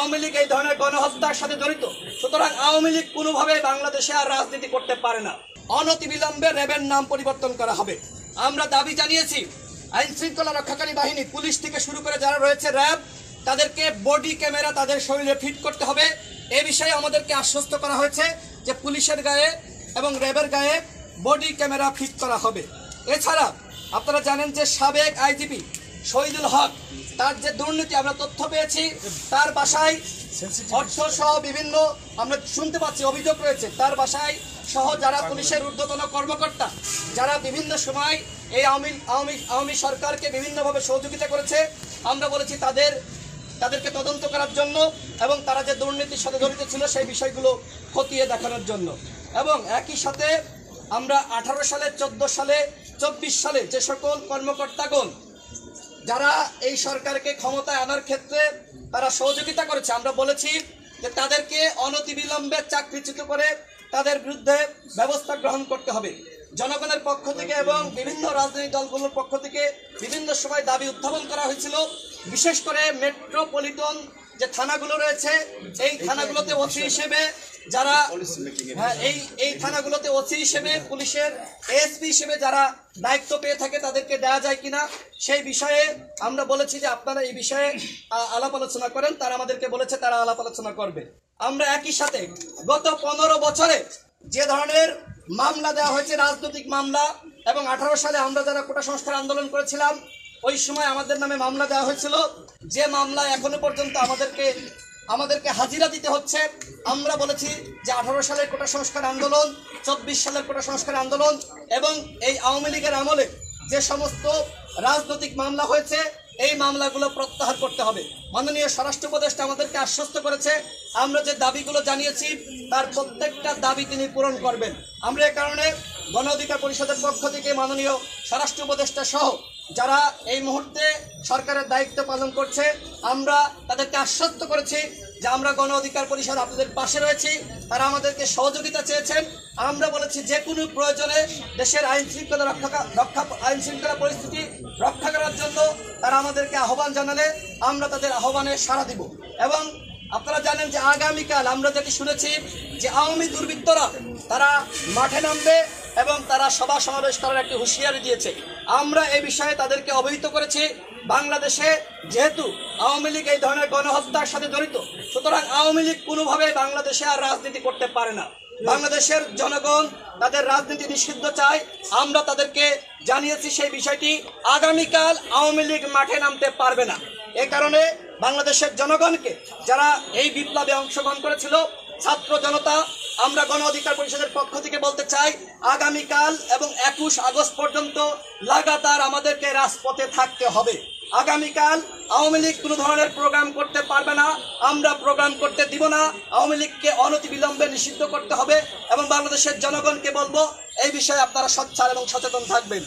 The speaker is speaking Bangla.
আওয়ামী লীগ এই ধরনের গণহত্যার সাথে জড়িত। সুতরাং আওয়ামী লীগ কোনোভাবে বাংলাদেশে আর রাজনীতি করতে পারে না। অনতিবিলম্বে র্যাবের নাম পরিবর্তন করা হবে। আমরা দাবি জানিয়েছি আইন শৃঙ্খলা রক্ষাকারী বাহিনী, পুলিশ থেকে শুরু করে যারা রয়েছে র্যাব, তাদেরকে বডি ক্যামেরা তাদের শরীরে ফিট করতে হবে। এ বিষয়ে আমাদেরকে আশ্বস্ত করা হয়েছে যে পুলিশের গায়ে এবং র্যাবের গায়ে বডি ক্যামেরা ফিট করা হবে। এছাড়া আপনারা জানেন যে সাবেক আইজিপি শহীদুল হক, তার যে দুর্নীতি আমরা তথ্য পেয়েছি, তার বাসায় অর্থ সহ বিভিন্ন আমরা শুনতে পাচ্ছি অভিযোগ রয়েছে। তার বাসায় সহ যারা পুলিশের ঊর্ধ্বতন কর্মকর্তা, যারা বিভিন্ন সময় এই আওয়ামী সরকারকে বিভিন্নভাবে সহযোগিতা করেছে, আমরা বলেছি তাদেরকে তদন্ত করার জন্য এবং তারা যে দুর্নীতির সাথে জড়িত ছিল সেই বিষয়গুলো খতিয়ে দেখানোর জন্য। এবং একই সাথে আমরা 18 সালে, 14 সালে, 24 সালে যে সকল কর্মকর্তাগণ যারা এই সরকারকে ক্ষমতায় আনার ক্ষেত্রে তারা সহযোগিতা করেছে, আমরা বলেছি যে তাদেরকে অনতিবিলম্বে চাকরিচ্যুত করে তাদের বিরুদ্ধে ব্যবস্থা গ্রহণ করতে হবে। জনগণের পক্ষ থেকে এবং বিভিন্ন রাজনৈতিক দলগুলোর পক্ষ থেকে বিভিন্ন সময় দাবি উত্থাপন করা হয়েছিল। বিশেষ করে মেট্রোপলিটন যে থানাগুলো রয়েছে, এই থানাগুলোতে ওসি হিসেবে যারা এই থানাগুলোতে ওসি হিসেবে, পুলিশের এসপি হিসেবে যারা দায়িত্ব পেয়ে থাকে তাদেরকে দেওয়া যায় কিনা সেই বিষয়ে আমরা বলেছি যে আপনারা এই বিষয়ে আলাপ আলোচনা করেন। তারা আমাদেরকে বলেছে তারা আলাপ আলোচনা করবে। আমরা একই সাথে গত 15 বছরে যে ধরনের মামলা দেওয়া হয়েছে, রাজনৈতিক মামলা, এবং 18 সালে আমরা যারা কোটা সংস্কার আন্দোলন করেছিলাম ওই সময় আমাদের নামে মামলা দেওয়া হয়েছিল, যে মামলা এখনো পর্যন্ত আমাদেরকে হাজিরা দিতে হচ্ছে। আমরা বলেছি যে 18 সালের কোটা সংস্কার আন্দোলন, 24 সালের কোটা সংস্কার আন্দোলন এবং এই আওয়ামী লীগের আমলে যে সমস্ত রাজনৈতিক মামলা হয়েছে এই মামলাগুলো প্রত্যাহার করতে হবে। মাননীয় স্বরাষ্ট্র উপদেষ্টা আমাদেরকে আশ্বস্ত করেছে আমরা যে দাবিগুলো জানিয়েছি তার প্রত্যেকটা দাবি তিনি পূরণ করবেন। আমরা এ কারণে গণ অধিকার পরিষদের পক্ষ থেকে মাননীয় স্বরাষ্ট্র উপদেষ্টা সহ যারা এই মুহূর্তে সরকারের দায়িত্ব পালন করছে আমরা তাদেরকে আশ্বস্ত করেছি যে আমরা গণ অধিকার পরিষদ আপনাদের পাশে রয়েছি। তারা আমাদেরকে সহযোগিতা চেয়েছেন। আমরা বলেছি যে কোনো প্রয়োজনে দেশের আইন শৃঙ্খলা পরিস্থিতি রক্ষা করার জন্য তারা আমাদেরকে আহ্বান জানালে আমরা তাদের আহ্বানে সাড়া দিব। এবং আপনারা জানেন যে আগামীকাল আমরা যেটি শুনেছি যে আওয়ামী দুর্বৃত্তরা তারা মাঠে নামবে এবং তারা সভা সমাবেশ করার একটি হুঁশিয়ারি দিয়েছে। আমরা এই বিষয়ে তাদেরকে অবহিত করেছি। বাংলাদেশে যেহেতু আওয়ামী লীগ এই ধরনের গণহত্যার সাথে জড়িত, সুতরাং আওয়ামী লীগ কোনোভাবে বাংলাদেশে আর রাজনীতি করতে পারে না। বাংলাদেশের জনগণ তাদের রাজনীতি নিষিদ্ধ চায়। আমরা তাদেরকে জানিয়েছি সেই বিষয়টি। আগামীকাল আওয়ামী লীগ মাঠে নামতে পারবে না। এ কারণে বাংলাদেশের জনগণকে, যারা এই বিপ্লবে অংশগ্রহণ করেছিল, ছাত্র জনতা, আমরা গণ অধিকার পরিষদের পক্ষ থেকে বলতে চাই আগামীকাল এবং 21 আগস্ট পর্যন্ত লাগাতার আমাদেরকে রাজপথে থাকতে হবে। আগামীকাল আওয়ামী লীগ কোনো ধরনের প্রোগ্রাম করতে পারবে না, আমরা প্রোগ্রাম করতে দিব না। আওয়ামী লীগকে অনতিবিলম্বে নিষিদ্ধ করতে হবে এবং বাংলাদেশের জনগণকে বলবো এই বিষয়ে আপনারা সোচ্চার এবং সচেতন থাকবেন।